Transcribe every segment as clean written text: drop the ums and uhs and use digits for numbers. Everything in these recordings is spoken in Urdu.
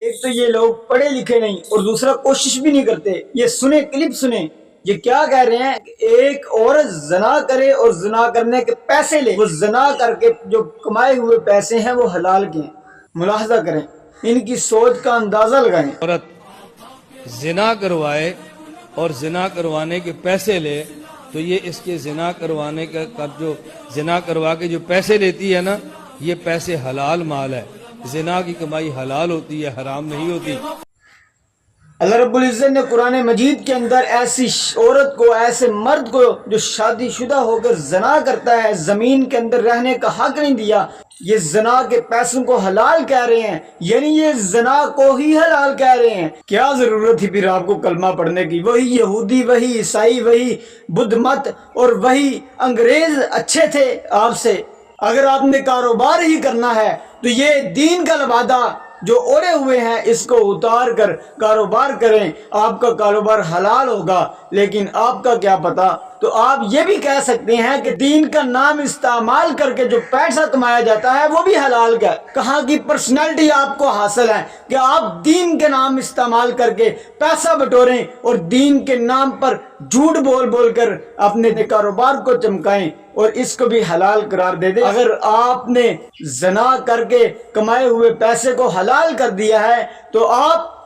ایک تو یہ لوگ پڑھے لکھے نہیں اور دوسرا کوشش بھی نہیں کرتے. یہ سنیں کلپ سنیں، یہ کیا کہہ رہے ہیں کہ ایک عورت زنا کرے اور زنا کرنے کے پیسے لے، وہ زنا کر کے جو کمائے ہوئے پیسے ہیں وہ حلال کے ہیں. ملاحظہ کریں، ان کی سوچ کا اندازہ لگائیں. عورت زنا کروائے اور زنا کروانے کے پیسے لے تو یہ اس کے زنا کروانے کا جو زنا کروا کے جو پیسے لیتی ہے نا، یہ پیسے حلال مال ہے. زنا کی کمائی حلال ہوتی ہے، حرام نہیں ہوتی. اللہ رب العزت نے قرآن مجید کے اندر ایسی عورت کو، ایسے مرد کو جو شادی شدہ ہو کر زنا کرتا ہے، زمین کے اندر رہنے کا حق نہیں دیا. یہ زنا کے پیسوں کو حلال کہہ رہے ہیں، یعنی یہ زنا کو ہی حلال کہہ رہے ہیں. کیا ضرورت تھی پھر آپ کو کلمہ پڑھنے کی؟ وہی یہودی، وہی عیسائی، وہی بدھ مت اور وہی انگریز اچھے تھے آپ سے. اگر آپ نے کاروبار ہی کرنا ہے تو یہ دین کا لبادہ جو اوڑے ہوئے ہیں اس کو اتار کر کاروبار کریں، آپ کا کاروبار حلال ہوگا. لیکن آپ کا کیا پتا؟ تو آپ یہ بھی کہہ سکتے ہیں کہ دین کا نام استعمال کر کے جو پیسہ کمایا جاتا ہے وہ بھی حلال کا ہے. کہاں کی پرسنالٹی آپ کو حاصل ہے کہ آپ دین کے نام استعمال کر کے پیسہ بٹوریں اور دین کے نام پر جھوٹ بول بول کر اپنے کاروبار کو چمکائیں اور اس کو بھی حلال قرار دے دیں. اگر آپ نے زنا کر کے کمائے ہوئے پیسے کو حلال کر دیا ہے تو آپ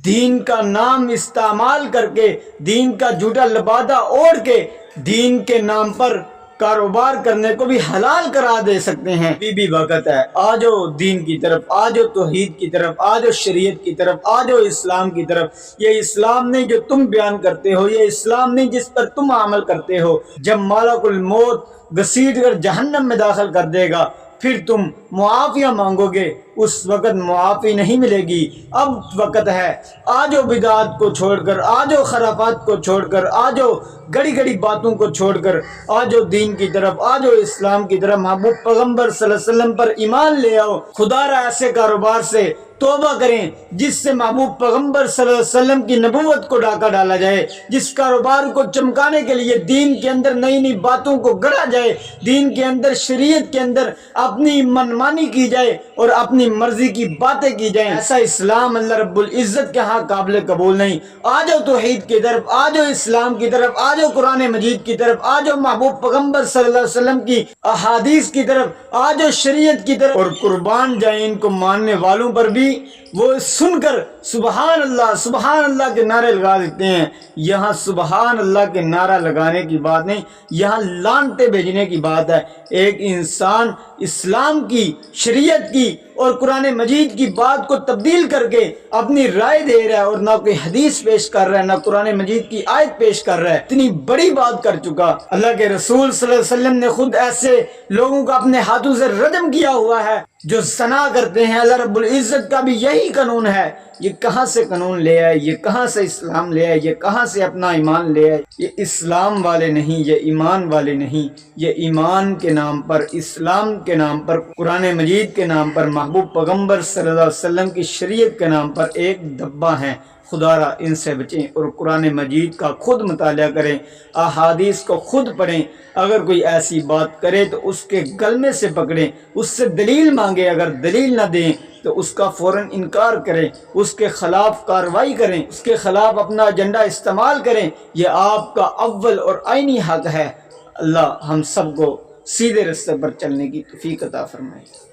دین کا نام استعمال کر کے، دین کا جھوٹا لبادہ اوڑھ کے دین کے نام پر کاروبار کرنے کو بھی حلال کرا دے سکتے ہیں. بھی وقت ہے، آ جاؤ دین کی طرف، آ جاؤ توحید کی طرف، آ جاؤ شریعت کی طرف، آ جاؤ اسلام کی طرف. یہ اسلام نہیں جو تم بیان کرتے ہو، یہ اسلام نہیں جس پر تم عمل کرتے ہو. جب ملک الموت گھسیٹ کر جہنم میں داخل کر دے گا پھر تم معافیہ مانگو گے، اس وقت معافی نہیں ملے گی. اب وقت ہے، آ جاؤ بدعات کو چھوڑ کر، آ جاؤ خرافات کو چھوڑ کر، آ جاؤ گڑی گڑی باتوں کو چھوڑ کر، آ جاؤ دین کی طرف، آ جاؤ اسلام کی طرف. محبوب پیغمبر صلی اللہ علیہ وسلم پر ایمان لے آؤ. خدا را ایسے کاروبار سے توبہ کریں جس سے محبوب پیغمبر صلی اللہ علیہ وسلم کی نبوت کو ڈاکہ ڈالا جائے، جس کاروبار کو چمکانے کے لیے دین کے اندر نئی نئی باتوں کو گڑا جائے، دین کے اندر شریعت کے اندر اپنی منمانی کی جائے اور اپنی مرضی کی باتیں کی جائیں. ایسا اسلام اللہ رب العزت کے ہاں قابل قبول نہیں. آ جاؤ توحید کی طرف، آ جاؤ اسلام کی طرف، آ جاؤ قرآن مجید کی طرف، آ جاؤ محبوب پیغمبر صلی اللہ علیہ وسلم کی احادیث کی طرف، آ جاؤ شریعت کی طرف. اور قربان جائیں ان کو ماننے والوں پر بھی وہ سن کر سبحان اللہ کے نعرے لگا دیتے ہیں. یہاں سبحان اللہ کے نعرہ لگانے کی بات نہیں، یہاں لعنتیں بھیجنے کی بات ہے. ایک انسان اسلام کی، شریعت کی اور قرآن مجید کی بات کو تبدیل کر کے اپنی رائے دے رہا ہے اور نہ کوئی حدیث پیش کر رہا ہے، نہ قرآن مجید کی آیت پیش کر رہا ہے. اتنی بڑی بات کر چکا. اللہ کے رسول صلی اللہ علیہ وسلم نے خود ایسے لوگوں کو اپنے ہاتھوں سے رجم کیا ہوا ہے جو زنا کرتے ہیں. اللہ رب العزت کا بھی یہی قانون ہے. یہ کہاں سے قانون لے آئے؟ یہ کہاں سے اسلام لے آئے؟ یہ کہاں سے اپنا ایمان لے آئے؟ یہ اسلام والے نہیں، یہ ایمان والے نہیں. یہ ایمان کے نام پر، اسلام کے نام پر، قرآن مجید کے نام پر، محبوب پیغمبر صلی اللہ علیہ وسلم کی شریعت کے نام پر ایک دبا ہیں. خدا را ان سے بچیں اور قرآن مجید کا خود مطالعہ کریں، احادیث کو خود پڑھیں. اگر کوئی ایسی بات کرے تو اس کے گلمے سے پکڑیں، اس سے دلیل مانگیں. اگر دلیل نہ دیں تو اس کا فوراً انکار کریں، اس کے خلاف کارروائی کریں، اس کے خلاف اپنا ایجنڈا استعمال کریں. یہ آپ کا اول اور عینی حق ہے. اللہ ہم سب کو سیدھے راستے پر چلنے کی توفیق عطا فرمائے.